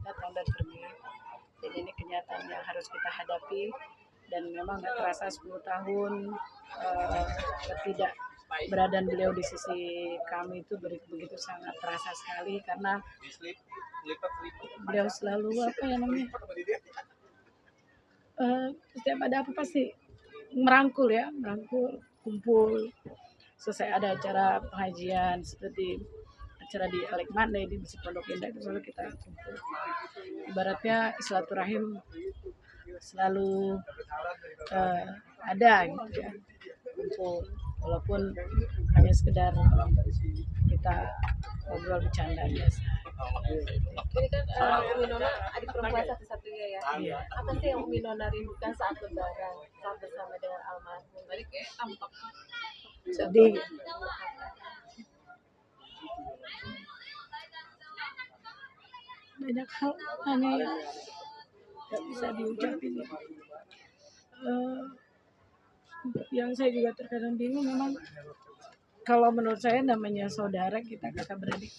datang dan pergi. Jadi ini kenyataan yang harus kita hadapi, dan memang nggak terasa 10 tahun ketidakberadaan beliau di sisi kami itu begitu sangat terasa sekali, karena beliau selalu apa ya namanya, setiap ada apa pasti merangkul ya, merangkul, kumpul. Selesai ada acara pengajian seperti acara di Alik Mande di Masjid Pondok Indah, itu selalu kita kumpul. Ibaratnya silaturahim selalu ada gitu ya, kumpul, walaupun hanya sekedar kita ngobrol bercanda biasa. Ini kan Umi Nona adik perempuan satu-satunya ya. Iya. Apa sih yang Umi Nona rindukan saat lebaran, saat bersama dengan almarhum? Tadi kayak tampak Sedih. Banyak hal hanya nggak bisa diucapin. Yang saya juga terkadang bingung, memang kalau menurut saya namanya saudara, kita kakak beradik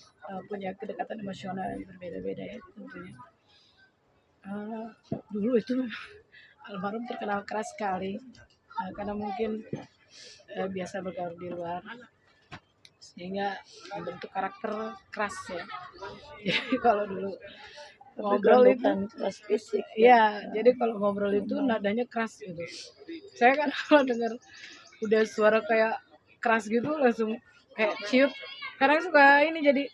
punya kedekatan emosional yang berbeda-beda ya tentunya. Dulu itu almarhum terkenal keras sekali, karena mungkin biasa bergaul di luar, sehingga membentuk karakter keras ya. Jadi kalau dulu ngobrol itu keras fisik ya, jadi kalau ngobrol itu nadanya keras gitu. Saya kan kalau dengar udah suara kayak keras gitu langsung kayak ciut, kadang suka ini jadi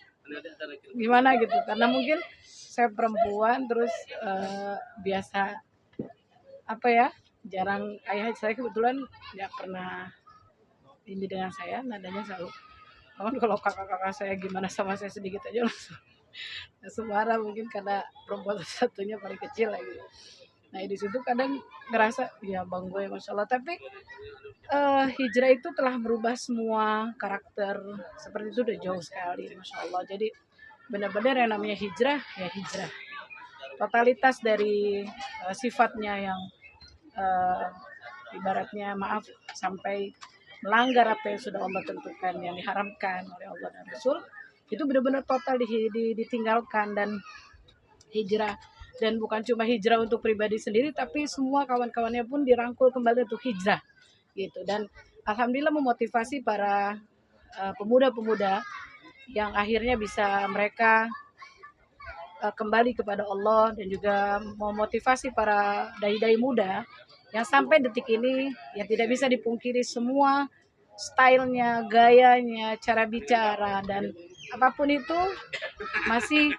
gimana gitu, karena mungkin saya perempuan, terus biasa apa ya, jarang, ayah saya kebetulan nggak pernah ini dengan saya, nadanya selalu, kalau kakak-kakak saya gimana sama saya sedikit aja langsung marah, mungkin karena perempuan satunya paling kecil lagi. Nah di situ kadang ngerasa ya bang gue masya Allah, tapi hijrah itu telah merubah semua karakter seperti itu, udah jauh sekali masya Allah. Jadi benar-benar yang namanya hijrah ya hijrah, totalitas dari sifatnya yang ibaratnya maaf sampai melanggar apa yang sudah Allah tentukan, yang diharamkan oleh Allah dan Rasul, itu benar-benar total ditinggalkan dan hijrah. Dan bukan cuma hijrah untuk pribadi sendiri, tapi semua kawan-kawannya pun dirangkul kembali untuk hijrah gitu. Dan alhamdulillah memotivasi para pemuda-pemuda yang akhirnya bisa mereka kembali kepada Allah, dan juga memotivasi para dai-dai muda yang sampai detik ini yang tidak bisa dipungkiri semua stylenya, gayanya, cara bicara, dan apapun itu masih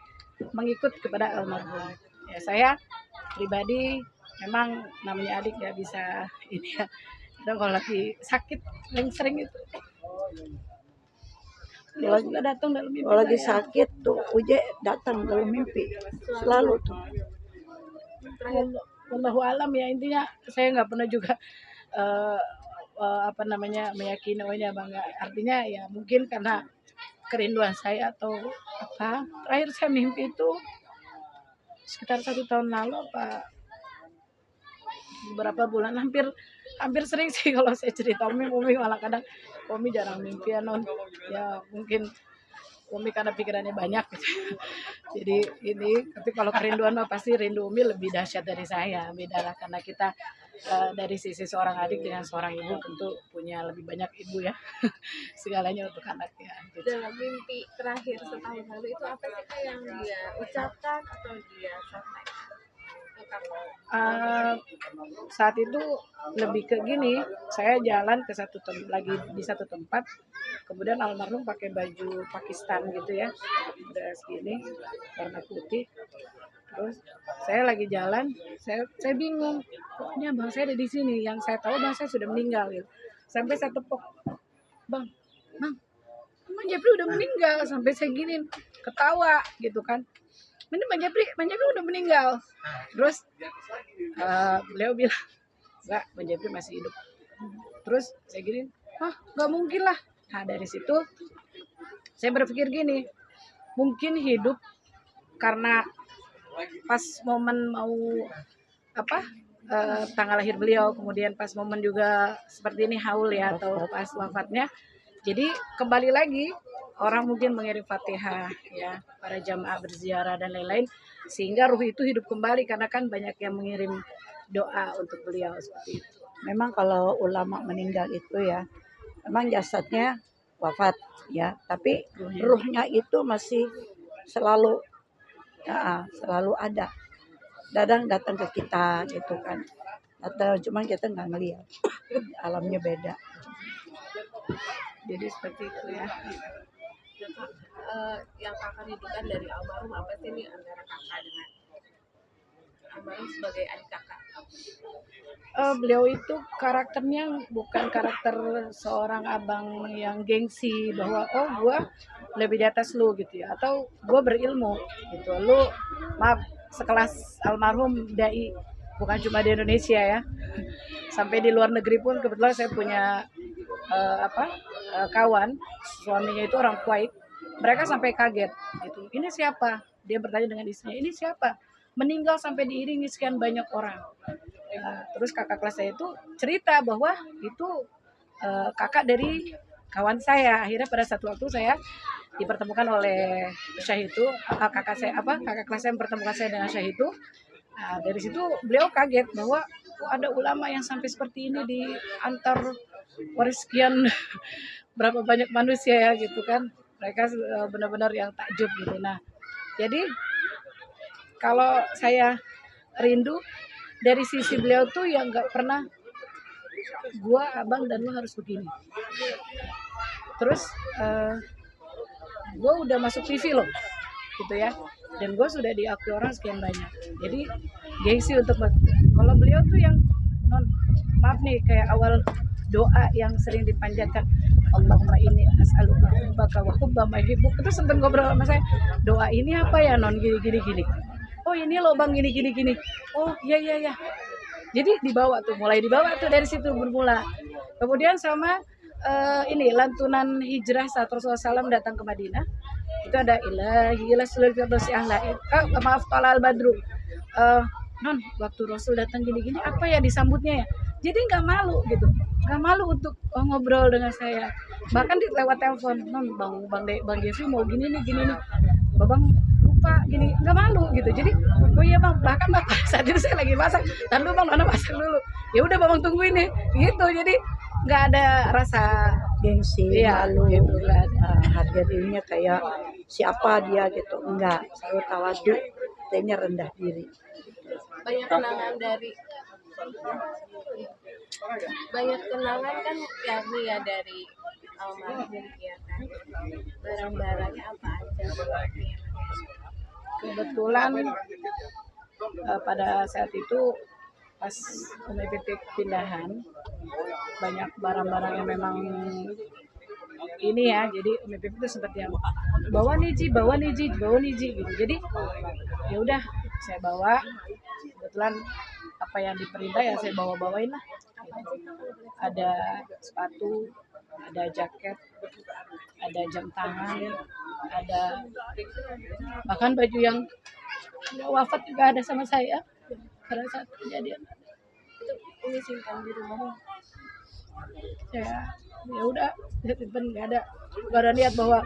mengikut kepada almarhum. Ya saya pribadi memang namanya adik nggak bisa ini ya. Dan kalau lagi sakit paling sering itu. Dia sudah datang dalam mimpi. Kalau lagi sakit tuh Uje datang dalam mimpi. Selalu tuh. Wallahu alam ya, intinya saya nggak pernah juga apa namanya meyakini oh ini abang nggak, artinya ya mungkin karena kerinduan saya atau apa. Terakhir saya mimpi itu sekitar 1 tahun lalu apa beberapa bulan, hampir sering sih kalau saya cerita Umi malah kadang Umi jarang mimpi ya non, ya mungkin Umi karena pikirannya banyak gitu. Jadi ini, tapi kalau kerinduan mah pasti rindu Umi lebih dahsyat dari saya, beda lah, karena kita dari sisi seorang adik dengan seorang ibu tentu punya lebih banyak ibu ya segalanya untuk anaknya gitu. Dalam mimpi terakhir setahun lalu itu apa sih Kak yang dia ucapkan atau dia sampaikan? Saat itu lebih ke gini, saya jalan ke lagi di satu tempat, kemudian almarhum pakai baju Pakistan gitu ya, udah segini warna putih, terus saya lagi jalan, saya bingung, kok ini abang saya ada di sini, yang saya tahu abang saya sudah meninggal gitu. Sampai saya tepuk, bang Bang Jepri udah meninggal, sampai saya gini ketawa gitu kan, ini Bang Jepri udah meninggal. Terus beliau bilang enggak, Bang Jepri masih hidup. Terus saya gini, nggak mungkin lah. Nah dari situ saya berpikir gini, mungkin hidup karena pas momen mau apa tanggal lahir beliau, kemudian pas momen juga seperti ini haul ya, atau pas wafatnya, jadi kembali lagi orang mungkin mengirim Fatihah ya, para jamaah berziarah dan lain-lain, sehingga ruh itu hidup kembali karena kan banyak yang mengirim doa untuk beliau seperti itu. Memang kalau ulama meninggal itu ya, memang jasadnya wafat ya, tapi ruhnya itu masih selalu selalu ada. Kadang datang ke kita gitu kan. Atau cuman kita nggak ngelihat. Alamnya beda. Jadi seperti itu ya. Yang kakak rindukan dari almarhum apa sih nih antara kakak dengan almarhum sebagai adik kakak? Beliau itu karakternya bukan karakter seorang abang yang gengsi bahwa oh gue lebih di atas lu gitu ya, atau gue berilmu gitu. Lu maaf sekelas almarhum dai, bukan cuma di Indonesia ya, sampai di luar negeri pun kebetulan saya punya kawan suaminya itu orang Kuwait, mereka sampai kaget gitu. Ini siapa? Dia bertanya dengan istrinya, ini siapa? Meninggal sampai diiringi sekian banyak orang. Terus kakak kelas saya itu cerita bahwa itu kakak dari kawan saya. Akhirnya pada satu waktu saya dipertemukan oleh Syekh itu, kakak kelas saya mempertemukan saya dengan Syekh itu. Dari situ beliau kaget bahwa ada ulama yang sampai seperti ini di antar waris sekian berapa banyak manusia ya gitu kan. Mereka benar-benar yang takjub gitu. Nah, jadi kalau saya rindu dari sisi beliau tuh yang nggak pernah gua abang dan lu harus begini. Terus gua udah masuk TV loh gitu ya, dan gua sudah diakui orang sekian banyak, jadi gengsi untuk kalau beliau tuh yang maaf nih kayak awal doa yang sering dipanjatkan, Allahumma inni as'aluka hubbaka wa hubba ma yuhibbuk, itu sempat ngobrol sama saya, doa ini apa ya non gini, oh ini loh bang gini, oh iya, jadi mulai dibawa tuh dari situ bermula. Kemudian sama ini lantunan hijrah saat Rasulullah SAW datang ke Madinah, itu ada ilahi ila sulul firdausi ahla, maaf talal badru, non waktu Rasul datang gini apa ya disambutnya ya, jadi nggak malu gitu, nggak malu untuk ngobrol dengan saya, bahkan lewat telepon, non bang Jeffrey mau gini nih babang lupa gini, nggak malu gitu. Jadi oh iya bang, bahkan bapak saat itu saya lagi masak, tahan dulu bang, Nona masak dulu, ya udah babang tunggu ini gitu. Jadi nggak ada rasa Gengsi, iya, malu, gitu, nggak ada. harga dirinya kayak siapa dia gitu. Enggak, selalu tawadu, artinya rendah diri. Banyak kenangan kan ya nih ya dari almarhum ya kan, barang-barangnya apa aja? Kebetulan pada saat itu pas Umi Pipik pindahan, banyak barang-barang yang memang ini ya, jadi Umi Pipik itu seperti yang bawa nih Ji gitu. Jadi ya udah saya bawa, kebetulan apa yang diperintah ya saya bawain lah. Ada sepatu, ada jaket, ada jam tangan, ada bahkan baju yang wafat juga ada sama saya pada saat kejadian. Itu Umi simpan di rumah. Ya udah, nggak ada niat bahwa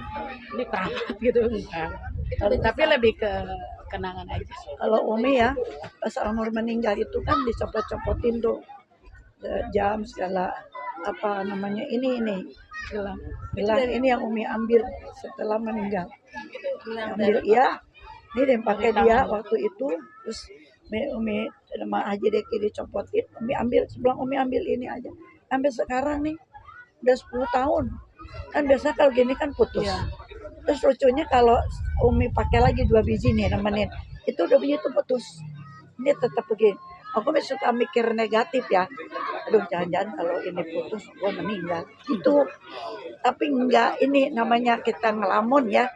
ini keramat gitu, enggak. Tapi lebih ke kenangan aja. Kalau Umi ya, pas almarhum meninggal itu kan dicopot-copotin tuh jam segala apa namanya ini bilang ini yang Umi ambil setelah meninggal. Ambil ya, ini yang pakai dia waktu itu, terus Umi sama Haji Deki dicopotin, Umi ambil, sebelum Umi ambil ini aja, ambil sekarang nih udah 10 tahun kan, biasa kalau gini kan putus ya. Terus lucunya kalau Umi pakai lagi 2 biji nih nemenin, itu 2 biji itu putus, ini tetap begini. Aku suka mikir negatif ya, aduh jangan-jangan kalau ini putus gue meninggal itu. Tapi enggak, ini namanya kita ngelamun ya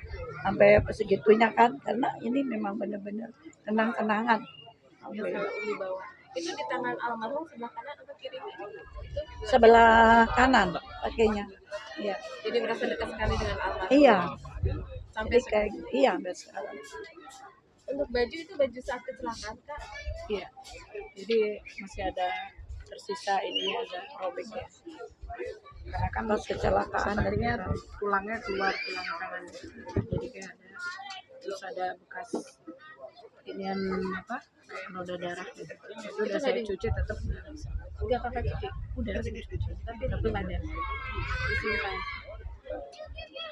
sampai segitunya kan, karena ini memang benar-benar kenang-kenangan. Umi bawa itu di tangan almarhum sebelah kanan atau kiri? Itu Sebelah kanan pakainya. Iya. Jadi merasa dekat sekali dengan almarhum. Iya. Sampai kayak iya sampai sekarang. Untuk baju itu baju saat kecelakaan Kak? Iya. Jadi masih ada tersisa ini agak robek ya. Karena kan Pas kecelakaan sebenarnya tulangnya keluar, tulang tangan. Jadi kayak ada, terus ada bekas inian apa kayak noda darah gitu. Itu udah saya cuci tetap Enggak kakak cuci, udah cuci. tapi tetap ada disimpan.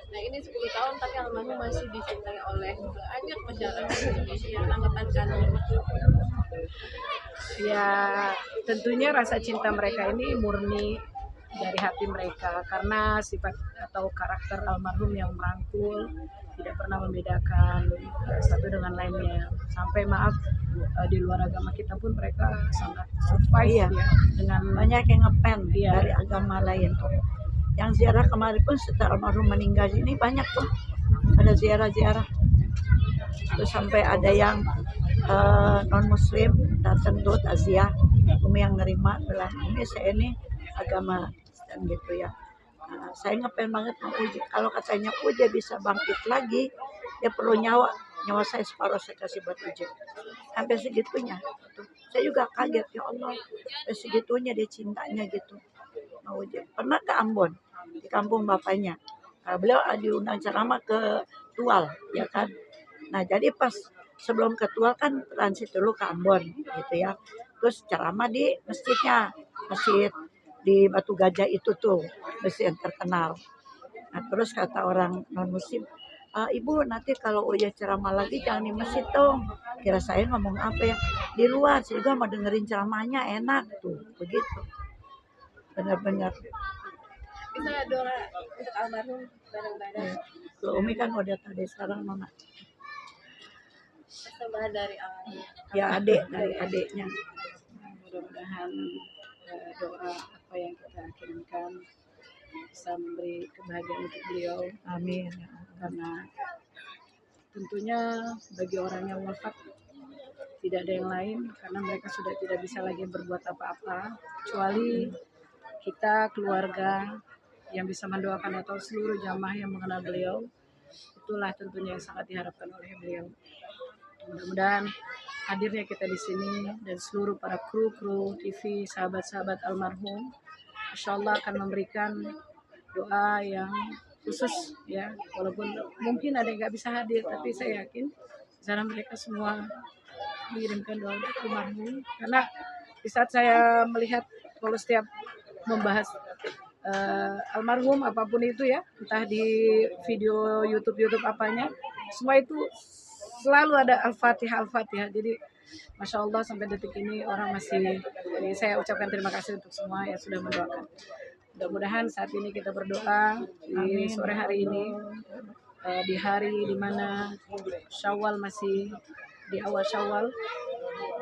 Nah ini 10 tahun tapi almarhum masih dicintai oleh banyak masyarakat Indonesia. Tanggapan kalian? Ya tentunya rasa cinta mereka ini murni dari hati mereka karena sifat atau karakter almarhum yang merangkul, tidak pernah membedakan satu dengan lainnya. Sampai maaf di luar agama kita pun mereka sangat survive Iya. ya dengan banyak yang ngepen Iya. dari agama lain tuh. Yang ziarah kemarin pun setelah almarhum meninggal ini banyak tuh, ada ziarah-ziarah. Terus sampai ada yang non muslim datang tuh takziah, Umi yang nerima bilang Umi saya ini agama dan gitu ya. Nah, saya ngepen banget mau uji. Kalau katanya uji bisa bangkit lagi, dia perlu nyawa saya separuh saya kasih buat uji. Sampai segitunya. Gitu. Saya juga kaget ya Allah, sampai segitunya dia cintanya gitu. Mau uji. Pernah ke Ambon di kampung bapaknya. Beliau diundang ceramah ke Tual, ya kan. Nah jadi pas sebelum ke Tual kan transit dulu ke Ambon gitu ya. Terus ceramah di masjidnya, masjid di Batu Gajah itu tuh, masjid yang terkenal. Nah terus kata orang non muslim, Ibu nanti kalau Uya ceramah lagi jangan di masjid dong. Kira saya ngomong apa ya? Di luar, saya juga mau dengerin ceramahnya enak tuh, begitu. Benar-benar. Bisa doa untuk almarhum bareng-bareng. Ya. Kalau Umi kan udah tadi sekarang Mama. Persembahan dari Ya adik dari adiknya. mudah-mudahan doa apa yang kita kirimkan bisa memberi kebahagiaan untuk beliau. Amin. Karena tentunya bagi orang yang wafat tidak ada yang lain karena mereka sudah tidak bisa lagi berbuat apa-apa kecuali kita keluarga yang bisa mendoakan atau seluruh jamaah yang mengenal beliau. Itulah tentunya yang sangat diharapkan oleh beliau. Mudah-mudahan hadirnya kita di sini dan seluruh para kru TV, sahabat-sahabat almarhum, insya Allah akan memberikan doa yang khusus ya. Walaupun mungkin ada yang nggak bisa hadir, tapi saya yakin di sana mereka semua mengirimkan doa untuk almarhum. Karena di saat saya melihat kalau setiap membahas almarhum apapun itu ya, entah di video YouTube apanya, semua itu selalu ada Al-Fatihah. Jadi Masya Allah sampai detik ini orang masih, jadi saya ucapkan terima kasih untuk semua yang sudah mendoakan. Mudah-mudahan saat ini kita berdoa di sore hari ini, di hari dimana Syawal masih di awal Syawal.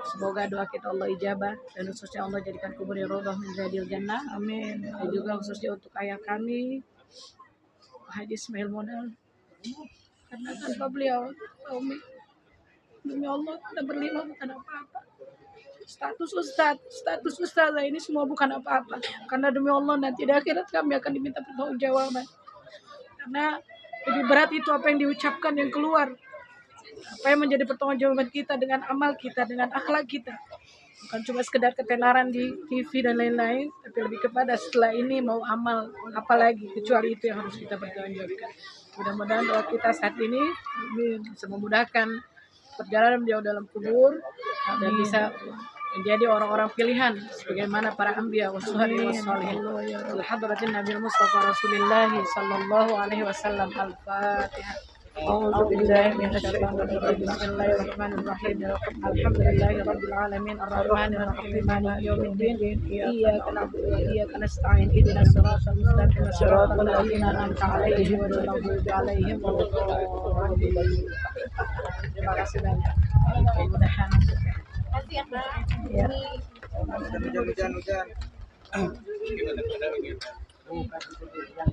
Semoga doa kita Allah ijabah dan khususnya Allah jadikan kuburnya rodoh menjadi jannah. Amin. Dan juga khususnya untuk ayah kami Haji Ismail Modal. Karena tanpa beliau, Umi, demi Allah kita berlima bukan apa-apa. Status ustazah ini semua bukan apa-apa. Karena demi Allah nanti di akhirat kami akan diminta pertanggungjawaban. Karena lebih berat itu apa yang diucapkan yang keluar. Apa yang menjadi pertanggungjawaban kita dengan amal kita, dengan akhlak kita. Bukan cuma sekedar ketenaran di TV dan lain-lain, tapi lebih kepada setelah ini mau amal apa lagi kecuali itu yang harus kita pertanggungjawabkan. Mudah-mudahan doa kita saat ini bisa memudahkan perjalanan beliau dalam kubur dan bisa menjadi orang-orang pilihan sebagaimana para anbiya wa syuhada wa shalihin. Alhadratin Nabi Mustafa Rasulullah sallallahu alaihi wasallam. Al-Fatihah. أعوذ بالله من الشيطان الرجيم بسم الله الرحمن الرحيم الحمد لله رب العالمين الرحمن الرحيم مالك يوم الدين إياك نعبد وإياك نستعين اهدنا الصراط المستقيم صراط الذين أنعمت عليهم غير المغضوب عليهم ولا الضالين. Terima kasih banyak. Mudah-mudahan. Kasih ya Kak. Ya. Hujan.